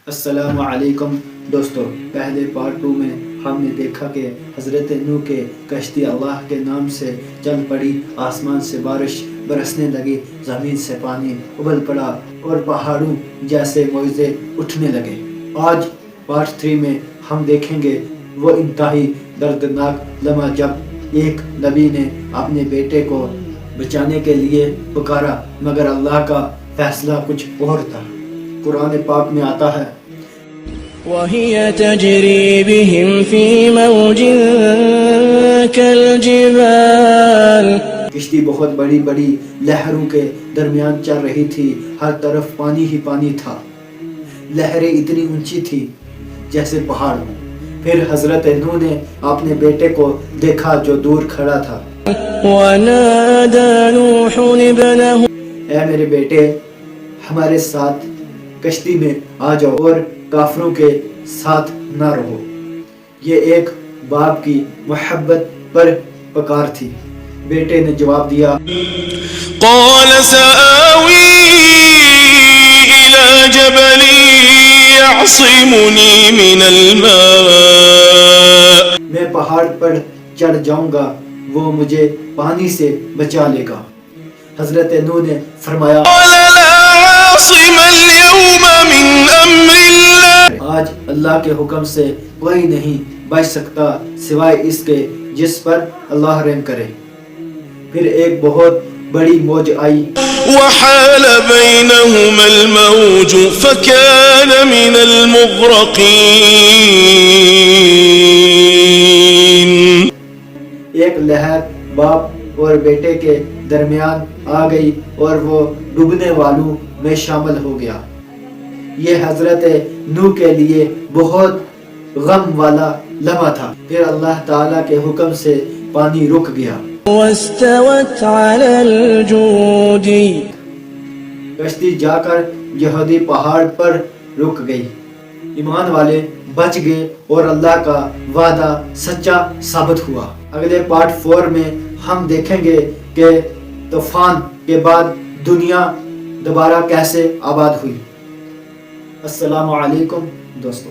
السلام علیکم دوستو، پہلے پارٹ 2 میں ہم نے دیکھا کہ حضرت نوح کے کشتی اللہ کے نام سے چل پڑی، آسمان سے بارش برسنے لگی، زمین سے پانی ابل پڑا اور پہاڑوں جیسے معجزے اٹھنے لگے۔ آج پارٹ 3 میں ہم دیکھیں گے وہ انتہائی دردناک لمحہ جب ایک نبی نے اپنے بیٹے کو بچانے کے لیے پکارا مگر اللہ کا فیصلہ کچھ اور تھا۔ قرآن پاک میں آتا ہے وَهِيَ تَجْرِي بِهِمْ فِي مَوْجٍ كَالْجِبَالِ کشتی بہت بڑی بڑی لہروں کے درمیان چل رہی تھی، ہر طرف پانی ہی پانی تھا، لہریں اتنی اونچی تھی جیسے پہاڑ۔ پھر حضرت نوح نے اپنے بیٹے کو دیکھا جو دور کھڑا تھا۔ وَنَادَى نُوحٌ ابْنَهُ اے میرے بیٹے، ہمارے ساتھ کشتی میں آ جاؤ اور کافروں کے ساتھ نہ رہو۔ یہ ایک باپ کی محبت پر پکار تھی۔ بیٹے نے جواب دیا، قَالَ سَآوِي إِلَى جَبَلٍ يَعْصِمُنِي مِنَ الْمَاءِ میں پہاڑ پر چڑھ جاؤں گا، وہ مجھے پانی سے بچا لے گا۔ حضرت نوح نے فرمایا، آج اللہ کے حکم سے کوئی نہیں بچ سکتا سوائے اس کے جس پر اللہ رحم کرے۔ پھر ایک بہت بڑی موج آئی، وَحَالَ بَيْنَهُمَا الْمَوْجُ فَكَانَ مِنَ الْمُغْرَقِينَ۔ ایک لہر باپ اور بیٹے کے درمیان آ گئی اور وہ ڈوبنے والوں میں شامل ہو گیا۔ یہ حضرت نوح کے لیے بہت غم والا لمحہ تھا۔ پھر اللہ تعالیٰ کے حکم سے پانی رک گیا۔ وَاسْتَوَتْ عَلَى الْجُودِ کشتی جا کر یہودی پہاڑ پر رک گئی۔ ایمان والے بچ گئے اور اللہ کا وعدہ سچا ثابت ہوا۔ اگلے پارٹ 4 میں ہم دیکھیں گے کہ طوفان کے بعد دنیا دوبارہ کیسے آباد ہوئی۔ السلام علیکم دوستو۔